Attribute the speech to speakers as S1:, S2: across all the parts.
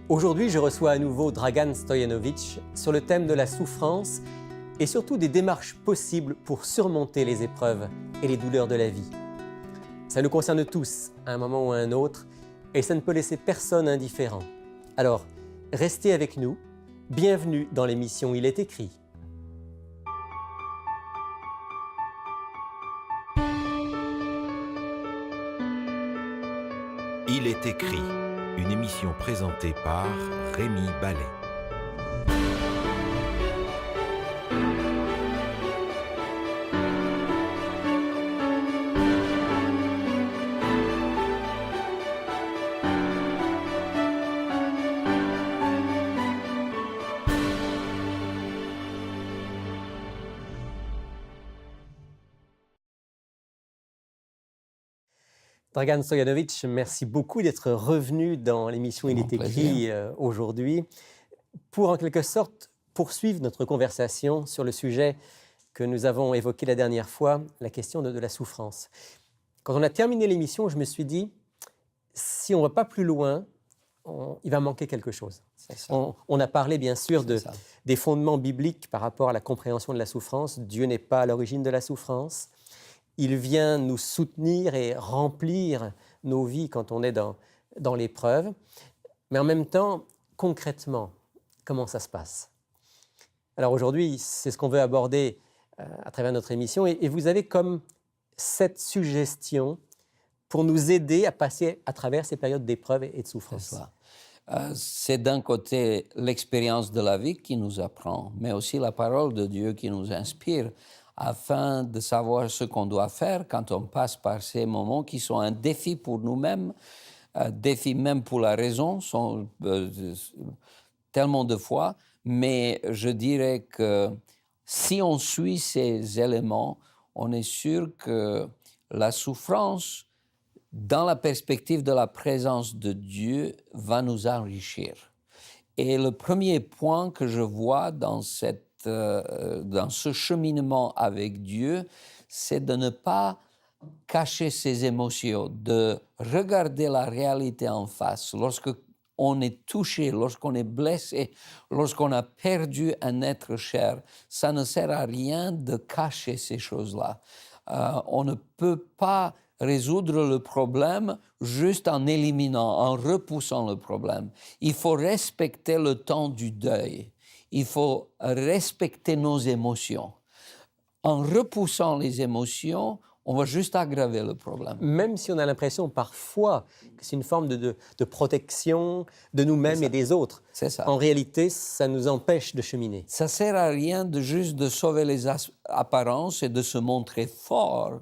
S1: Aujourd'hui, je reçois à nouveau Dragan Stojanovic sur le thème de la souffrance et surtout des démarches possibles pour surmonter les épreuves et les douleurs de la vie. Ça nous concerne tous, à un moment ou à un autre, et ça ne peut laisser personne indifférent. Alors, restez avec nous. Bienvenue dans l'émission Il est écrit.
S2: Il est écrit, une émission présentée par Rémi Ballet.
S1: Dragan Stojanovic, merci beaucoup d'être revenu dans l'émission Il est écrit aujourd'hui pour en quelque sorte poursuivre notre conversation sur le sujet que nous avons évoqué la dernière fois, la question de la souffrance. Quand on a terminé l'émission, je me suis dit, si on ne va pas plus loin, il va manquer quelque chose. On a parlé bien sûr des fondements bibliques par rapport à la compréhension de la souffrance. Dieu n'est pas à l'origine de la souffrance. Il vient nous soutenir et remplir nos vies quand on est dans l'épreuve. Mais en même temps, concrètement, comment ça se passe? Alors aujourd'hui, c'est ce qu'on veut aborder à travers notre émission. Et vous avez comme 7 suggestions pour nous aider à passer à travers ces périodes d'épreuve et de souffrance.
S3: C'est d'un côté l'expérience de la vie qui nous apprend, mais aussi la parole de Dieu qui nous inspire, afin de savoir ce qu'on doit faire quand on passe par ces moments qui sont un défi pour nous-mêmes, un défi même pour la raison, sont tellement de fois, mais je dirais que si on suit ces éléments, on est sûr que la souffrance, dans la perspective de la présence de Dieu, va nous enrichir. Et le premier point que je vois dans ce cheminement avec Dieu, c'est de ne pas cacher ses émotions, de regarder la réalité en face. Lorsqu'on est touché, lorsqu'on est blessé, lorsqu'on a perdu un être cher, ça ne sert à rien de cacher ces choses-là. On ne peut pas résoudre le problème juste en éliminant, en repoussant le problème. Il faut respecter le temps du deuil. Il faut respecter nos émotions. En repoussant les émotions, on va juste aggraver le problème.
S1: Même si on a l'impression parfois que c'est une forme de protection de nous-mêmes et des autres.
S3: C'est ça.
S1: En réalité, ça nous empêche de cheminer.
S3: Ça ne sert à rien juste de sauver les apparences et de se montrer fort.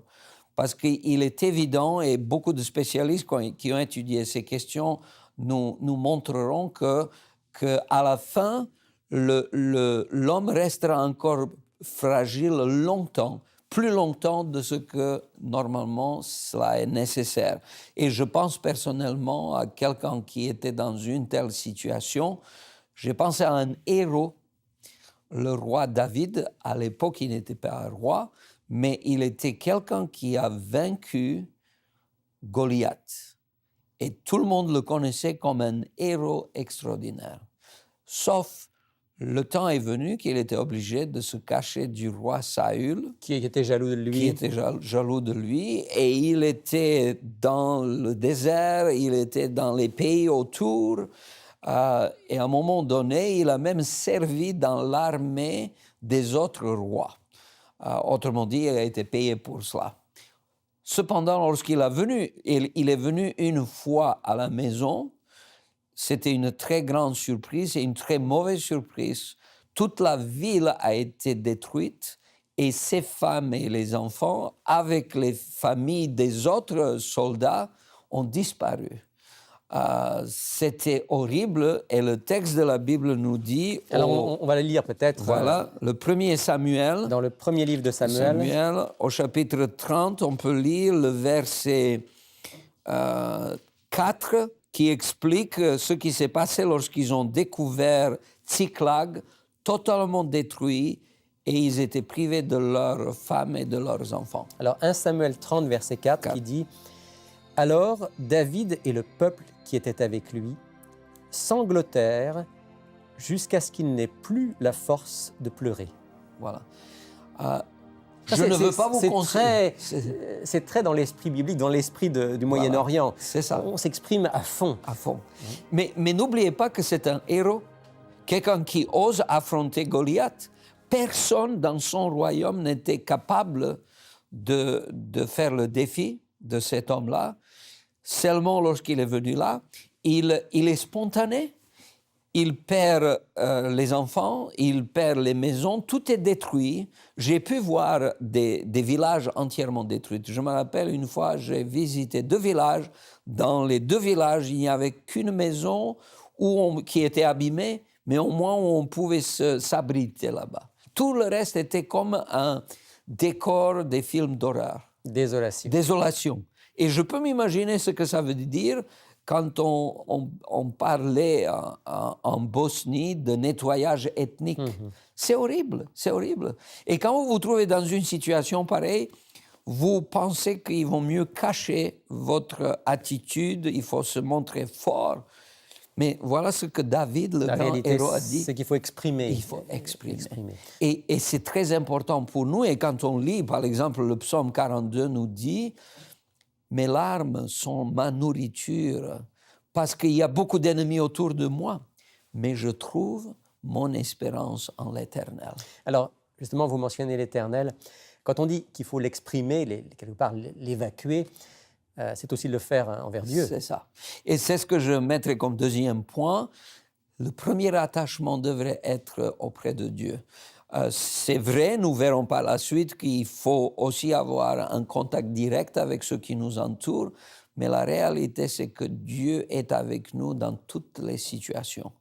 S3: Parce qu'il est évident, et beaucoup de spécialistes qui ont étudié ces questions nous montreront qu'à la fin, l'homme restera encore fragile longtemps, plus longtemps de ce que normalement cela est nécessaire. Et je pense personnellement à quelqu'un qui était dans une telle situation. J'ai pensé à un héros, le roi David. À l'époque, il n'était pas un roi, mais il était quelqu'un qui a vaincu Goliath. Et tout le monde le connaissait comme un héros extraordinaire. Sauf le temps est venu qu'il était obligé de se cacher du roi Saül.
S1: Qui était jaloux de lui.
S3: Qui était jaloux de lui. Et il était dans le désert, il était dans les pays autour. Et à un moment donné, il a même servi dans l'armée des autres rois. Autrement dit, il a été payé pour cela. Cependant, lorsqu'il est venu une fois à la maison, c'était une très grande surprise et une très mauvaise surprise. Toute la ville a été détruite et ses femmes et les enfants, avec les familles des autres soldats, ont disparu. C'était horrible et le texte de la Bible nous dit...
S1: Alors on va le lire peut-être.
S3: Voilà, le premier Samuel.
S1: Dans le premier livre de Samuel.
S3: Au chapitre 30, on peut lire le verset 4 qui explique ce qui s'est passé lorsqu'ils ont découvert Tsiklag totalement détruit et ils étaient privés de leurs femmes et de leurs enfants.
S1: Alors 1 Samuel 30, verset 4 qui dit « Alors David et le peuple qui était avec lui sanglotèrent jusqu'à ce qu'il n'ait plus la force de pleurer.
S3: Voilà.
S1: Ça,
S3: Je ne veux pas vous conseiller.
S1: C'est très dans l'esprit biblique, dans l'esprit du Moyen-Orient.
S3: C'est ça.
S1: On s'exprime à fond.
S3: À fond. Mais n'oubliez pas que c'est un héros, quelqu'un qui ose affronter Goliath. Personne dans son royaume n'était capable de faire le défi de cet homme-là. Seulement lorsqu'il est venu là, il est spontané. Il perd les enfants, il perd les maisons, tout est détruit. J'ai pu voir des villages entièrement détruits. Je me rappelle une fois, j'ai visité 2 villages. Dans les 2 villages, il n'y avait qu'une maison qui était abîmée, mais au moins où on pouvait s'abriter là-bas. Tout le reste était comme un décor des films d'horreur.
S1: Désolation.
S3: Désolation. Et je peux m'imaginer ce que ça veut dire quand on parlait en Bosnie de nettoyage ethnique. C'est horrible, c'est horrible. Et quand vous vous trouvez dans une situation pareille, vous pensez qu'il vaut mieux cacher votre attitude, il faut se montrer fort. Mais voilà ce que David, le grand héros, a dit.
S1: C'est qu'il faut exprimer.
S3: Il faut exprimer. Et c'est très important pour nous. Et quand on lit, par exemple, le psaume 42 nous dit « Mes larmes sont ma nourriture parce qu'il y a beaucoup d'ennemis autour de moi, mais je trouve mon espérance en l'Éternel. »
S1: Alors, justement, vous mentionnez l'Éternel. Quand on dit qu'il faut l'exprimer, quelque part l'évacuer, c'est aussi le faire envers Dieu.
S3: C'est ça. Et c'est ce que je mettrais comme deuxième point. Le premier attachement devrait être auprès de Dieu. C'est vrai, nous verrons par la suite qu'il faut aussi avoir un contact direct avec ceux qui nous entourent, mais la réalité, c'est que Dieu est avec nous dans toutes les situations.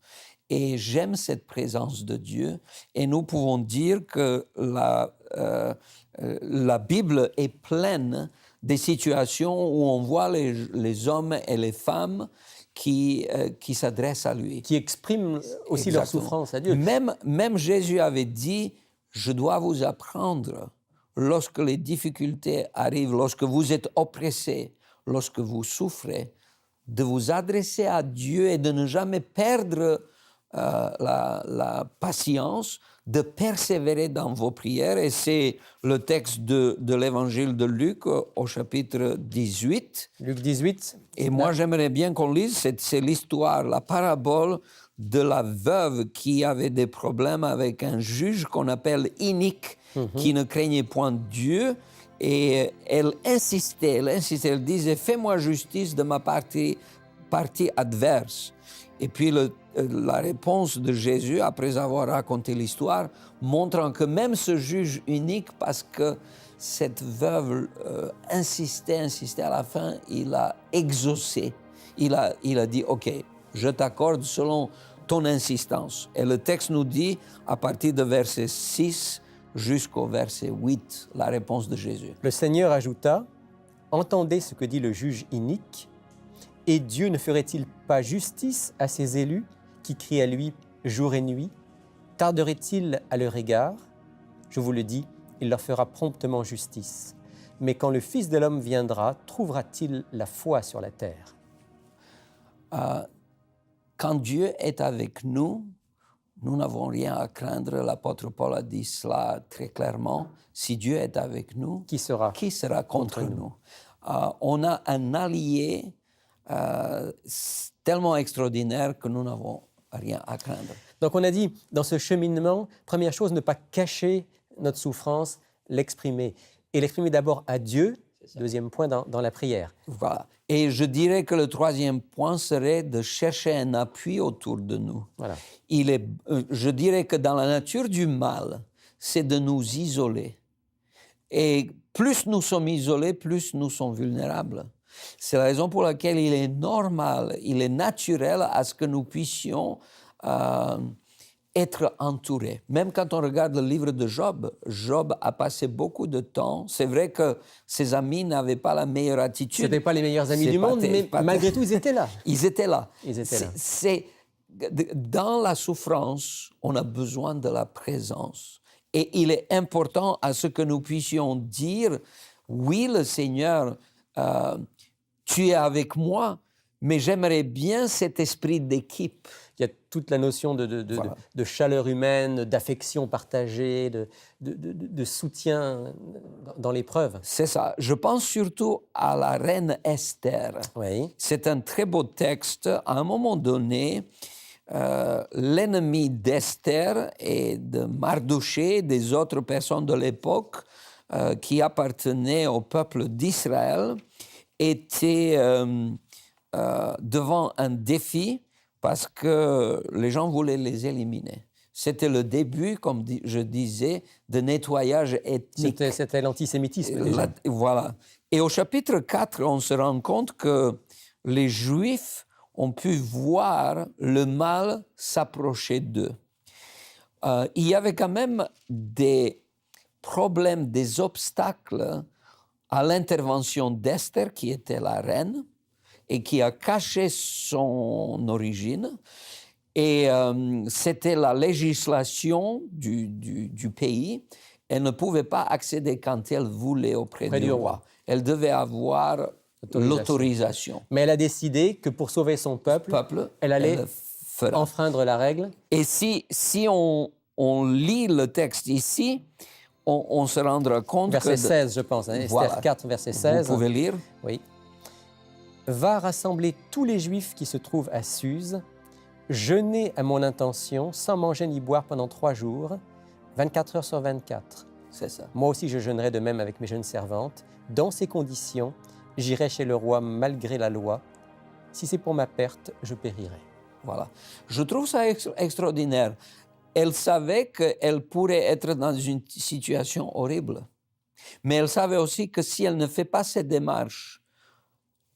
S3: Et j'aime cette présence de Dieu. Et nous pouvons dire que la Bible est pleine des situations où on voit les hommes et les femmes qui s'adressent à lui.
S1: Qui expriment aussi leur souffrance à Dieu.
S3: Même Jésus avait dit, je dois vous apprendre, lorsque les difficultés arrivent, lorsque vous êtes oppressés, lorsque vous souffrez, de vous adresser à Dieu et de ne jamais perdre la patience, de persévérer dans vos prières. Et c'est le texte de l'évangile de Luc au chapitre 18.
S1: Luc 18.
S3: Et moi, j'aimerais bien qu'on lise, c'est l'histoire, la parabole de la veuve qui avait des problèmes avec un juge qu'on appelle inique, qui ne craignait point Dieu. Et elle insistait, elle disait, fais-moi justice de ma partie adverse. Et puis la réponse de Jésus, après avoir raconté l'histoire, montrant que même ce juge unique, parce que cette veuve insistait à la fin, il a exaucé. Il a dit, OK, je t'accorde selon ton insistance. Et le texte nous dit, à partir de verset 6 jusqu'au verset 8, la réponse de Jésus.
S1: Le Seigneur ajouta, « Entendez ce que dit le juge inique, et Dieu ne ferait-il pas justice à ses élus qui crient à lui jour et nuit? Tarderait-il à leur égard? Je vous le dis, il leur fera promptement justice. Mais quand le Fils de l'homme viendra, trouvera-t-il la foi sur la terre ?»
S3: Quand Dieu est avec nous, nous n'avons rien à craindre. L'apôtre Paul a dit cela très clairement. Si Dieu est avec nous,
S1: qui sera
S3: contre nous? On a un allié tellement extraordinaire que nous n'avons rien à craindre.
S1: Donc on a dit, dans ce cheminement, première chose, ne pas cacher notre souffrance, l'exprimer. Et l'exprimer d'abord à Dieu, deuxième point dans la prière.
S3: Voilà. Et je dirais que le troisième point serait de chercher un appui autour de nous.
S1: Voilà.
S3: Je dirais que dans la nature du mal, c'est de nous isoler. Et plus nous sommes isolés, plus nous sommes vulnérables. C'est la raison pour laquelle il est normal, il est naturel à ce que nous puissions être entourés. Même quand on regarde le livre de Job, Job a passé beaucoup de temps. C'est vrai que ses amis n'avaient pas la meilleure attitude.
S1: Ce n'étaient pas les meilleurs amis du monde, mais malgré tout, ils étaient là.
S3: Ils étaient là.
S1: C'est
S3: dans la souffrance, on a besoin de la présence. Et il est important à ce que nous puissions dire, oui, le Seigneur, tu es avec moi, mais j'aimerais bien cet esprit d'équipe.
S1: Il y a toute la notion de chaleur humaine, d'affection partagée, de soutien dans l'épreuve.
S3: C'est ça. Je pense surtout à la reine Esther.
S1: Oui.
S3: C'est un très beau texte. À un moment donné, l'ennemi d'Esther et de Mardochée, des autres personnes de l'époque qui appartenaient au peuple d'Israël, étaient devant un défi parce que les gens voulaient les éliminer. C'était le début, comme je disais, de nettoyage ethnique.
S1: C'était l'antisémitisme déjà.
S3: Voilà. Et au chapitre 4, on se rend compte que les Juifs ont pu voir le mal s'approcher d'eux. Il y avait quand même des problèmes, des obstacles à l'intervention d'Esther, qui était la reine, et qui a caché son origine. Et c'était la législation du pays. Elle ne pouvait pas accéder quand elle voulait auprès du roi. Elle devait avoir l'autorisation.
S1: Mais elle a décidé que pour sauver son peuple elle allait enfreindre la règle.
S3: Et si on lit le texte ici, on se rendra compte
S1: verset 16, je pense. Hein,
S3: voilà.
S1: Esther 4, verset 16.
S3: Vous pouvez lire.
S1: Oui. Va rassembler tous les Juifs qui se trouvent à Suse, jeûner à mon intention, sans manger ni boire pendant 3 jours, 24 heures sur 24.
S3: C'est ça.
S1: Moi aussi, je jeûnerai de même avec mes jeunes servantes. Dans ces conditions, j'irai chez le roi malgré la loi. Si c'est pour ma perte, je périrai.
S3: Voilà. Je trouve ça extraordinaire. Elle savait qu'elle pourrait être dans une situation horrible. Mais elle savait aussi que si elle ne fait pas cette démarche,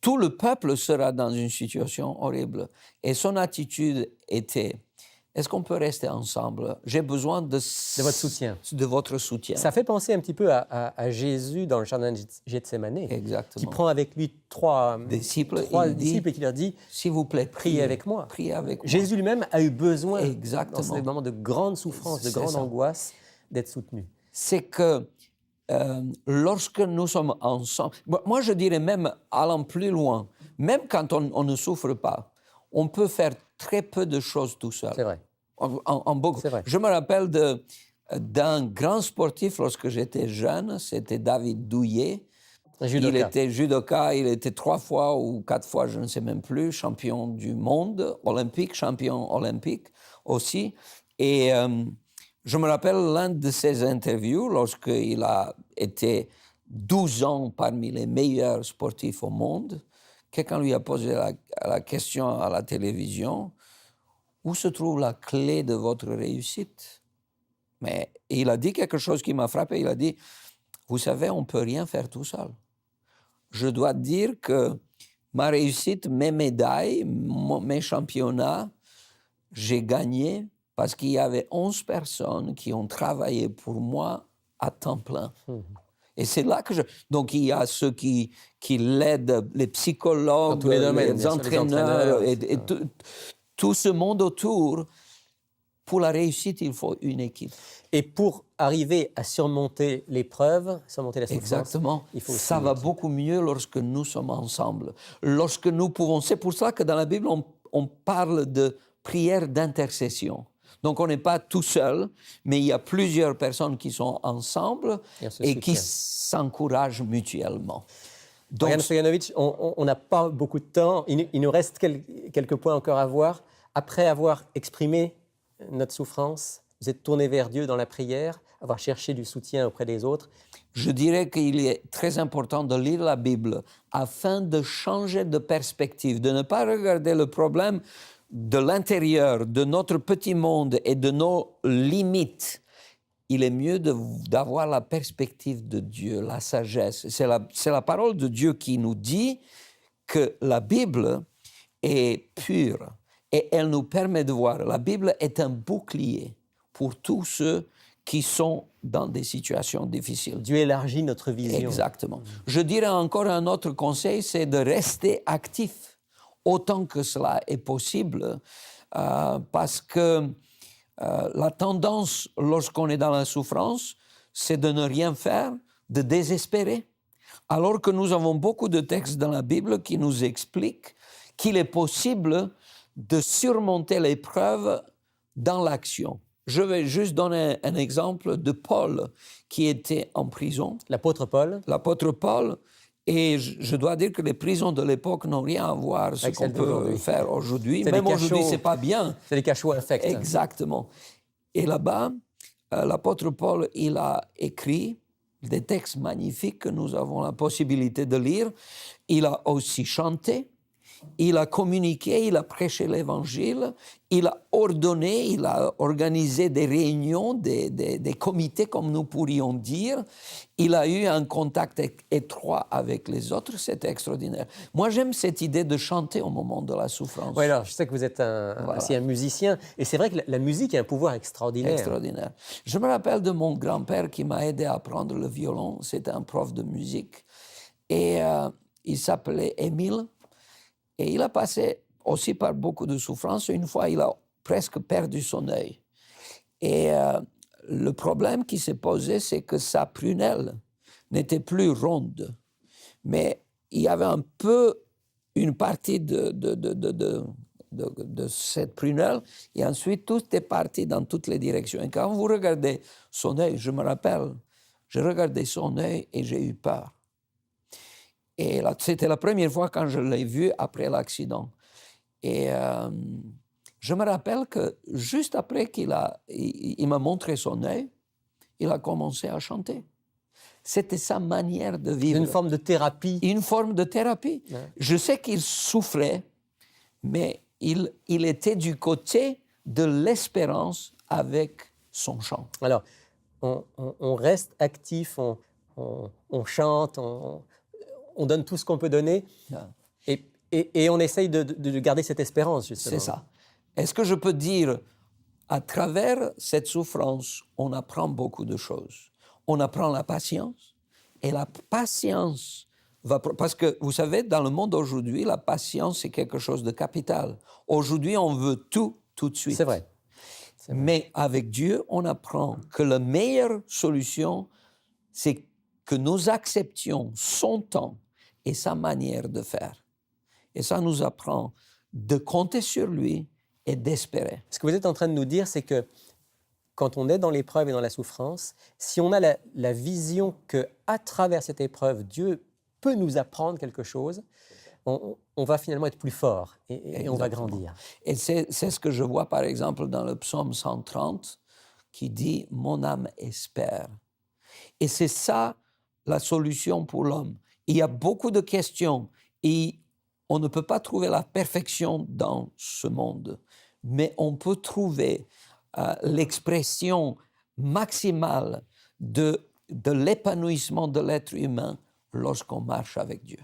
S3: tout le peuple sera dans une situation horrible. Et son attitude était, est-ce qu'on peut rester ensemble? J'ai besoin de
S1: votre soutien.
S3: De votre soutien.
S1: Ça fait penser un petit peu à Jésus dans le jardin de Gethsémane.
S3: Exactement.
S1: Qui prend avec lui trois
S3: disciples
S1: et qui leur dit,
S3: s'il vous plaît,
S1: priez avec moi.
S3: Priez avec moi.
S1: Jésus lui-même a eu besoin,
S3: Exactement.
S1: dans ces moments de grande souffrance, de grande angoisse, d'être soutenu.
S3: C'est que lorsque nous sommes ensemble, moi je dirais même allant plus loin, même quand on ne souffre pas, on peut faire très peu de choses tout seul.
S1: C'est vrai.
S3: C'est vrai. Je me rappelle d'un grand sportif lorsque j'étais jeune, c'était David Douillet. Il était judoka, il était 3 fois ou 4 fois, je ne sais même plus, champion du monde olympique, champion olympique aussi. Et je me rappelle l'un de ses interviews lorsqu'il a été 12 ans parmi les meilleurs sportifs au monde. Quelqu'un lui a posé la question à la télévision, où se trouve la clé de votre réussite? Mais il a dit quelque chose qui m'a frappé. Il a dit, vous savez, on ne peut rien faire tout seul. Je dois dire que ma réussite, mes médailles, mes championnats, j'ai gagné parce qu'il y avait 11 personnes qui ont travaillé pour moi à temps plein. Et c'est là que Donc, il y a ceux qui l'aident, les psychologues, les entraîneurs, et tout ce monde autour. Pour la réussite, il faut une équipe.
S1: Et pour arriver à surmonter l'épreuve, surmonter la souffrance,
S3: exactement.
S1: Il faut
S3: ça va beaucoup mieux lorsque nous sommes ensemble. Lorsque nous pouvons... C'est pour ça que dans la Bible, on parle de prière d'intercession. Donc, on n'est pas tout seul, mais il y a plusieurs personnes qui sont ensemble et qui s'encouragent mutuellement.
S1: Donc, Marian Stojanovic, on n'a pas beaucoup de temps. Il nous reste quelques points encore à voir. Après avoir exprimé notre souffrance, vous êtes tourné vers Dieu dans la prière, avoir cherché du soutien auprès des autres.
S3: Je dirais qu'il est très important de lire la Bible afin de changer de perspective, de ne pas regarder le problème de l'intérieur, de notre petit monde et de nos limites. Il est mieux d'avoir la perspective de Dieu, la sagesse. C'est la parole de Dieu qui nous dit que la Bible est pure et elle nous permet de voir. La Bible est un bouclier pour tous ceux qui sont dans des situations difficiles.
S1: Dieu élargit notre vision.
S3: Exactement. Je dirais encore un autre conseil, c'est de rester actif autant que cela est possible, parce que la tendance, lorsqu'on est dans la souffrance, c'est de ne rien faire, de désespérer. Alors que nous avons beaucoup de textes dans la Bible qui nous expliquent qu'il est possible de surmonter l'épreuve dans l'action. Je vais juste donner un exemple de Paul qui était en prison.
S1: L'apôtre Paul.
S3: L'apôtre Paul. Et je dois dire que les prisons de l'époque n'ont rien à voir avec ce qu'on peut faire aujourd'hui. Même aujourd'hui, ce n'est pas bien.
S1: C'est les cachots infects.
S3: Exactement. Et là-bas, l'apôtre Paul, il a écrit des textes magnifiques que nous avons la possibilité de lire. Il a aussi chanté. Il a communiqué, il a prêché l'Évangile, il a ordonné, il a organisé des réunions, des comités, comme nous pourrions dire. Il a eu un contact étroit avec les autres, c'est extraordinaire. Moi, j'aime cette idée de chanter au moment de la souffrance.
S1: Oui, alors je sais que vous êtes aussi un musicien, et c'est vrai que la musique a un pouvoir extraordinaire.
S3: Extraordinaire. Je me rappelle de mon grand-père qui m'a aidé à apprendre le violon. C'était un prof de musique. Et il s'appelait Émile. Et il a passé aussi par beaucoup de souffrances. Une fois, il a presque perdu son œil. Et le problème qui s'est posé, c'est que sa prunelle n'était plus ronde. Mais il y avait un peu une partie de cette prunelle, et ensuite tout est parti dans toutes les directions. Et quand vous regardez son œil, je me rappelle, j'ai regardé son œil et j'ai eu peur. Et c'était la première fois quand je l'ai vu après l'accident. Et je me rappelle que juste après qu'il m'a montré son œil, il a commencé à chanter. C'était sa manière de vivre.
S1: Une forme de thérapie.
S3: Une forme de thérapie.
S1: Ouais.
S3: Je sais qu'il souffrait, mais il était du côté de l'espérance avec son chant.
S1: Alors, on reste actif, on chante, on donne tout ce qu'on peut donner, et on essaye de garder cette espérance, justement.
S3: C'est ça. Est-ce que je peux dire, à travers cette souffrance, on apprend beaucoup de choses. On apprend la patience, et la patience va... Parce que, vous savez, dans le monde aujourd'hui, la patience, c'est quelque chose de capital. Aujourd'hui, on veut tout de suite.
S1: C'est vrai.
S3: Mais avec Dieu, on apprend que la meilleure solution, c'est que nous acceptions son temps et sa manière de faire. Et ça nous apprend de compter sur lui et d'espérer.
S1: Ce que vous êtes en train de nous dire, c'est que quand on est dans l'épreuve et dans la souffrance, si on a la vision qu'à travers cette épreuve, Dieu peut nous apprendre quelque chose, on va finalement être plus fort et on va grandir.
S3: Et c'est ce que je vois, par exemple, dans le psaume 130, qui dit « Mon âme espère ». Et c'est ça la solution pour l'homme. Il y a beaucoup de questions et on ne peut pas trouver la perfection dans ce monde, mais on peut trouver l'expression maximale de l'épanouissement de l'être humain lorsqu'on marche avec Dieu.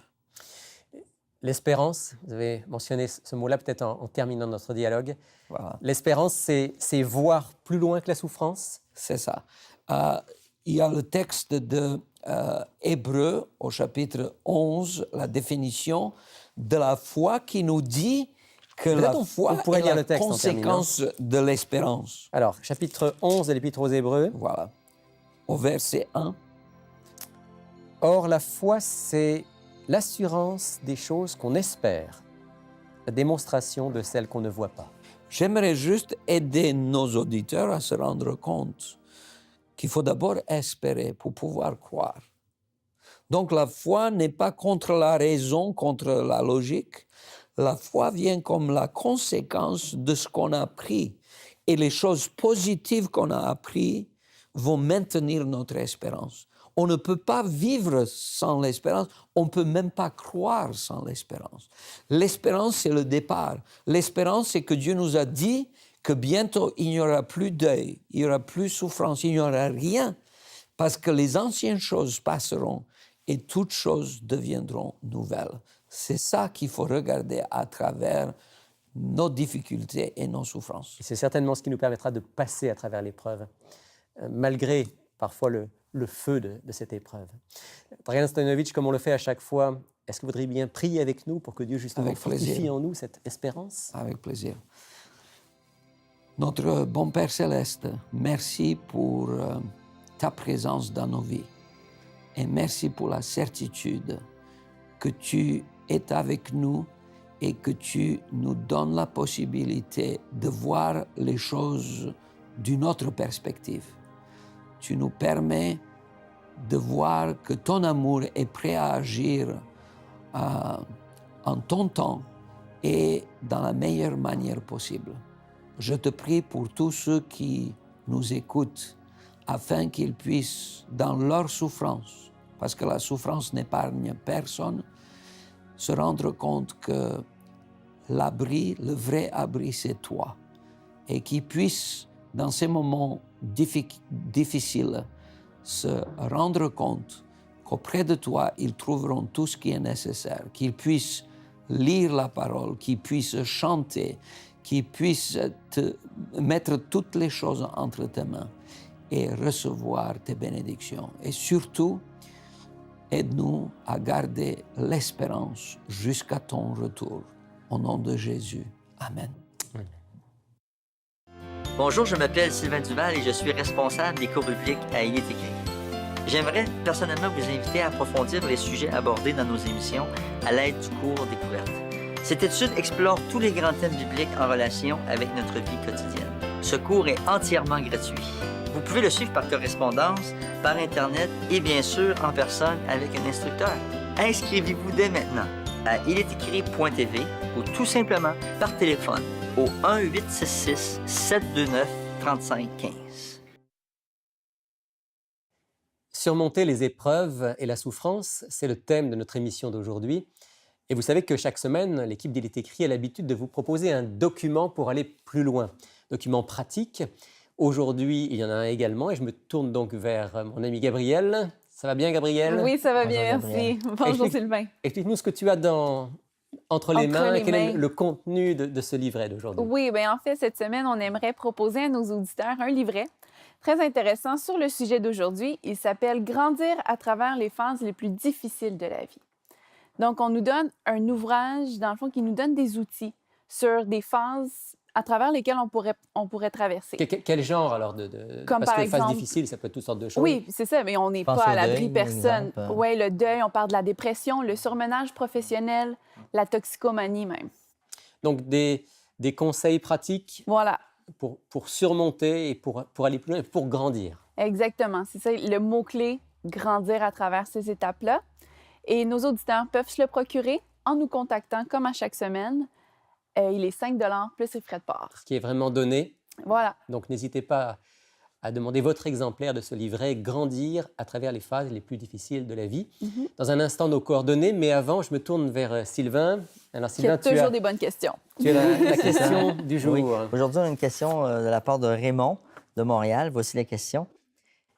S1: L'espérance, vous avez mentionné ce mot-là peut-être en terminant notre dialogue.
S3: Voilà.
S1: L'espérance, c'est voir plus loin que la souffrance.
S3: C'est ça. Il y a le texte de Hébreux au chapitre 11, la définition de la foi qui nous dit que la foi est la conséquence de l'espérance.
S1: Alors, chapitre 11 de l'Épître aux Hébreux.
S3: Voilà. Au verset 1.
S1: Or, la foi, c'est l'assurance des choses qu'on espère, la démonstration de celles qu'on ne voit pas.
S3: J'aimerais juste aider nos auditeurs à se rendre compte qu'il faut d'abord espérer pour pouvoir croire. Donc la foi n'est pas contre la raison, contre la logique. La foi vient comme la conséquence de ce qu'on a appris. Et les choses positives qu'on a apprises vont maintenir notre espérance. On ne peut pas vivre sans l'espérance, on ne peut même pas croire sans l'espérance. L'espérance, c'est le départ. L'espérance, c'est que Dieu nous a dit que bientôt, il n'y aura plus deuil, il n'y aura plus souffrance, il n'y aura rien, parce que les anciennes choses passeront et toutes choses deviendront nouvelles. C'est ça qu'il faut regarder à travers nos difficultés et nos souffrances.
S1: Et c'est certainement ce qui nous permettra de passer à travers l'épreuve, malgré parfois le feu de cette épreuve. Dragan Stojanovic, comme on le fait à chaque fois, est-ce que vous voudriez bien prier avec nous pour que Dieu justement fortifie en nous cette espérance?
S3: Avec plaisir. Notre bon Père Céleste, merci pour ta présence dans nos vies. Et merci pour la certitude que tu es avec nous et que tu nous donnes la possibilité de voir les choses d'une autre perspective. Tu nous permets de voir que ton amour est prêt à agir en ton temps et dans la meilleure manière possible. Je te prie pour tous ceux qui nous écoutent, afin qu'ils puissent, dans leur souffrance, parce que la souffrance n'épargne personne, se rendre compte que l'abri, le vrai abri, c'est toi. Et qu'ils puissent, dans ces moments difficiles, se rendre compte qu'auprès de toi, ils trouveront tout ce qui est nécessaire, qu'ils puissent lire la parole, qu'ils puissent chanter, qu'ils puissent te mettre toutes les choses entre tes mains et recevoir tes bénédictions. Et surtout, aide-nous à garder l'espérance jusqu'à ton retour. Au nom de Jésus. Amen.
S4: Bonjour, je m'appelle Sylvain Duval et je suis responsable des cours bibliques à Il est écrit. J'aimerais personnellement vous inviter à approfondir les sujets abordés dans nos émissions à l'aide du cours Découverte. Cette étude explore tous les grands thèmes bibliques en relation avec notre vie quotidienne. Ce cours est entièrement gratuit. Vous pouvez le suivre par correspondance, par Internet et bien sûr en personne avec un instructeur. Inscrivez-vous dès maintenant à ilestécrit.tv ou tout simplement par téléphone au 1-866-729-3515.
S1: Surmonter les épreuves et la souffrance, c'est le thème de notre émission d'aujourd'hui. Et vous savez que chaque semaine, l'équipe d'Il est écrit a l'habitude de vous proposer un document pour aller plus loin, document pratique. Aujourd'hui, il y en a un également et je me tourne donc vers mon ami Gabriel. Ça va bien, Gabriel?
S5: Oui, ça va
S6: Bonjour,
S5: bien,
S6: Gabriel.
S5: merci. Bonjour, Sylvain.
S1: Explique-nous ce que tu as entre les mains. Quel est
S5: mains.
S1: le contenu de ce livret d'aujourd'hui?
S5: Oui, bien en fait, cette semaine, on aimerait proposer à nos auditeurs un livret très intéressant sur le sujet d'aujourd'hui. Il s'appelle « Grandir à travers les phases les plus difficiles de la vie ». Donc, on nous donne un ouvrage, dans le fond, qui nous donne des outils sur des phases à travers lesquelles on pourrait traverser.
S1: Quel genre alors
S5: Comme
S1: parce
S5: par
S1: que
S5: exemple,
S1: phase difficile, ça peut être toutes sortes de choses.
S5: Oui, c'est ça, mais on n'est
S6: pense
S5: pas à
S6: au
S5: l'abri
S6: deuil,
S5: personne.
S6: exemple.
S5: Oui, le deuil, on parle de la dépression, le surmenage professionnel, la toxicomanie même.
S1: Donc, des conseils pratiques
S5: Voilà,
S1: pour surmonter et pour aller plus loin et pour grandir.
S5: exactement. C'est ça, le mot-clé, grandir à travers ces étapes-là. Et nos auditeurs peuvent se le procurer en nous contactant, comme à chaque semaine. Il est 5 $ plus les frais de port.
S1: Ce qui est vraiment donné.
S5: Voilà.
S1: Donc, n'hésitez pas à demander votre exemplaire de ce livret « Grandir à travers les phases les plus difficiles de la vie ». Dans un instant, nos coordonnées, mais avant, je me tourne vers Sylvain. Alors,
S5: Il y a toujours des bonnes questions.
S1: tu as la question du jour.
S6: Oui. Aujourd'hui, on a une question de la part de Raymond de Montréal. Voici la question.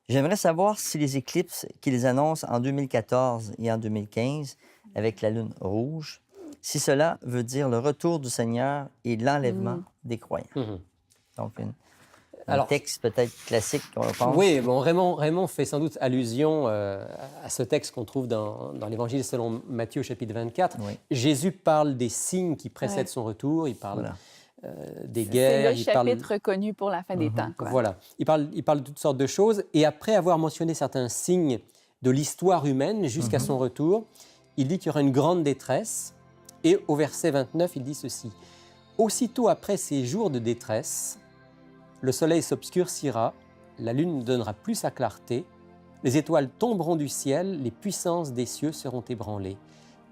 S6: J'aimerais savoir si les éclipses qu'ils annoncent en 2014 et en 2015 avec la lune rouge, si cela veut dire le retour du Seigneur et l'enlèvement des croyants. Donc, un texte peut-être classique, on pense.
S1: Oui, bon, Raymond fait sans doute allusion à ce texte qu'on trouve dans l'Évangile selon Matthieu, chapitre 24.
S6: Oui.
S1: Jésus parle des signes qui précèdent son retour. Il parle des guerres.
S5: C'est le chapitre connu pour la fin des temps. Quoi.
S1: Voilà. Il parle de toutes sortes de choses. Et après avoir mentionné certains signes de l'histoire humaine jusqu'à son retour, il dit qu'il y aura une grande détresse. Et au verset 29, il dit ceci. « Aussitôt après ces jours de détresse, le soleil s'obscurcira, la lune ne donnera plus sa clarté, les étoiles tomberont du ciel, les puissances des cieux seront ébranlées.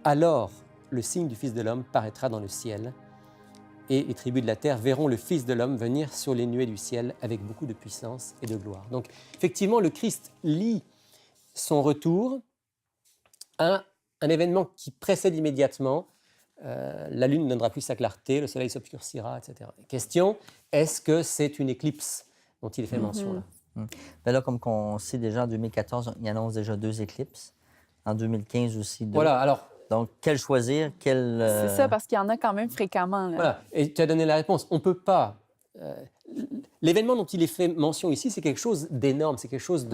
S1: Alors, le signe du Fils de l'homme paraîtra dans le ciel, et les tribus de la terre verront le Fils de l'homme venir sur les nuées du ciel avec beaucoup de puissance et de gloire. » Donc, effectivement, le Christ lie son retour à un événement qui précède immédiatement. La lune ne donnera plus sa clarté, le soleil s'obscurcira, etc. Question, est-ce que c'est une éclipse dont il est fait mention là?
S6: Ben là, comme on sait déjà, en 2014, il annonce déjà 2 éclipses. En 2015 aussi 2.
S1: Voilà, alors...
S6: Donc, quel choisir, quel...
S5: C'est ça, parce qu'il y en a quand même fréquemment. Là.
S1: Voilà, et tu as donné la réponse. On ne peut pas... l'événement dont il est fait mention ici, c'est quelque chose d'énorme, c'est quelque chose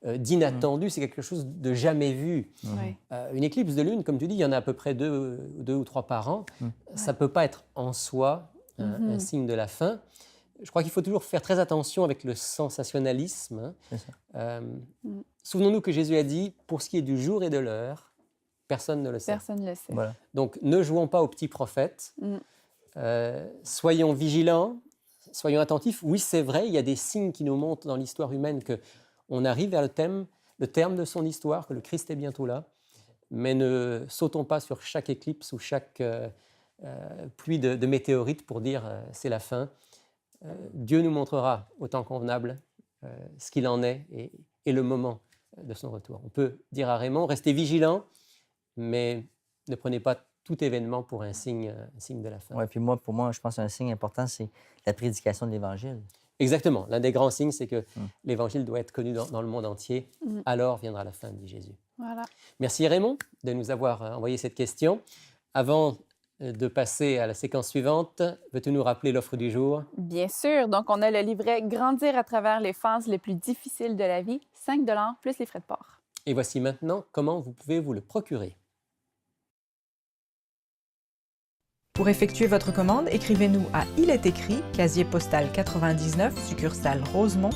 S1: d'inattendu, c'est quelque chose de jamais vu. Une éclipse de lune, comme tu dis, il y en a à peu près 2 ou 3 par an. Ça ne peut pas être en soi un signe de la fin. Je crois qu'il faut toujours faire très attention avec le sensationnalisme. Souvenons-nous que Jésus a dit, pour ce qui est du jour et de l'heure, Personne ne le sait.
S5: Personne ne le sait.
S6: Voilà.
S1: Donc, ne jouons pas aux petits prophètes. Soyons vigilants, soyons attentifs. Oui, c'est vrai, il y a des signes qui nous montrent dans l'histoire humaine qu'on arrive vers le terme de son histoire, que le Christ est bientôt là. Mais ne sautons pas sur chaque éclipse ou chaque pluie de météorites pour dire c'est la fin. Dieu nous montrera au temps convenable ce qu'il en est et le moment de son retour. On peut dire à Raymond, restez vigilants, mais ne prenez pas tout événement pour un signe de la fin.
S6: Ouais, puis pour moi, je pense qu'un signe important, c'est la prédication de l'Évangile.
S1: Exactement. L'un des grands signes, c'est que l'Évangile doit être connu dans le monde entier. Alors viendra la fin, dit Jésus.
S5: Voilà.
S1: Merci Raymond de nous avoir envoyé cette question. Avant de passer à la séquence suivante, veux-tu nous rappeler l'offre du jour?
S5: Bien sûr. Donc, on a le livret Grandir à travers les phases les plus difficiles de la vie, 5 $ plus les frais de port.
S1: Et voici maintenant comment vous pouvez vous le procurer.
S7: Pour effectuer votre commande, écrivez-nous à Il est écrit, casier postal 99, succursale Rosemont,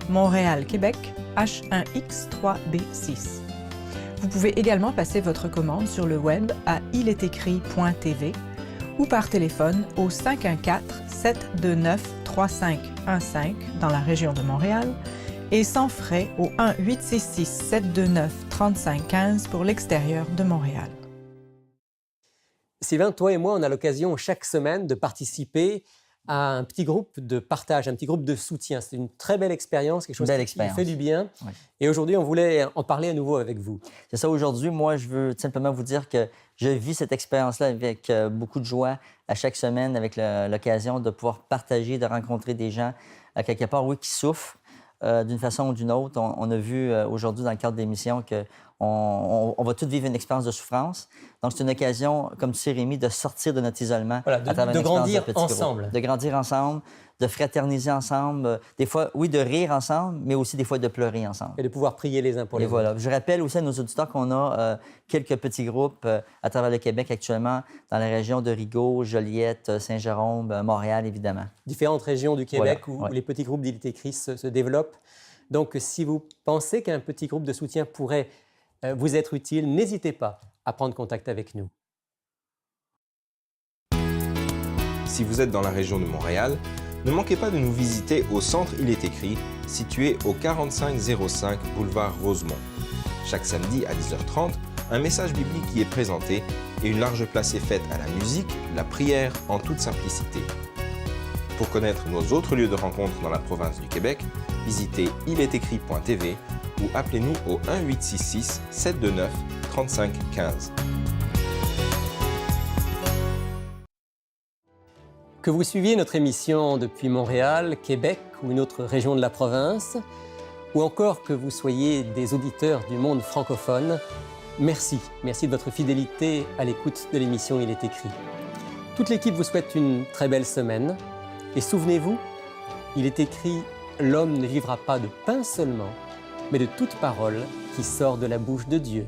S7: Montréal, Québec, H1X3B6. Vous pouvez également passer votre commande sur le web à ilestécrit.tv ou par téléphone au 514-729-3515 dans la région de Montréal et sans frais au 1-866-729-3515 pour l'extérieur de Montréal.
S1: Sylvain, toi et moi, on a l'occasion chaque semaine de participer à un petit groupe de partage, un petit groupe de soutien. C'est une très belle expérience, quelque chose qui fait du bien.
S6: Oui.
S1: Et aujourd'hui, on voulait en parler à nouveau avec vous.
S6: C'est ça, aujourd'hui, moi, je veux simplement vous dire que je vis cette expérience-là avec beaucoup de joie à chaque semaine, avec l'occasion de pouvoir partager, de rencontrer des gens, à quelque part, oui, qui souffrent d'une façon ou d'une autre. On a vu aujourd'hui, dans le cadre de l'émission, qu'on va tous vivre une expérience de souffrance. Donc, c'est une occasion, comme tu sais, Rémi, de sortir de notre isolement.
S1: Voilà, de grandir ensemble.
S6: De grandir ensemble, de fraterniser ensemble. Des fois, oui, de rire ensemble, mais aussi des fois de pleurer ensemble.
S1: Et de pouvoir prier les uns pour les autres.
S6: Voilà. Je rappelle aussi à nos auditeurs qu'on a quelques petits groupes à travers le Québec actuellement, dans la région de Rigaud, Joliette, Saint-Jérôme, Montréal, évidemment.
S1: Différentes régions du Québec
S6: Voilà,
S1: où les petits groupes d'Il est écrit se développent. Donc, si vous pensez qu'un petit groupe de soutien pourrait vous être utile, n'hésitez pas à prendre contact avec nous.
S8: Si vous êtes dans la région de Montréal, ne manquez pas de nous visiter au centre Il est écrit, situé au 4505 boulevard Rosemont. Chaque samedi à 10h30, un message biblique y est présenté et une large place est faite à la musique, la prière en toute simplicité. Pour connaître nos autres lieux de rencontre dans la province du Québec, visitez ilestécrit.tv ou appelez-nous au 1-866-729-3515.
S1: Que vous suiviez notre émission depuis Montréal, Québec ou une autre région de la province, ou encore que vous soyez des auditeurs du monde francophone, merci. Merci de votre fidélité à l'écoute de l'émission Il est écrit. Toute l'équipe vous souhaite une très belle semaine. Et souvenez-vous, il est écrit « L'homme ne vivra pas de pain seulement, mais de toute parole qui sort de la bouche de Dieu ».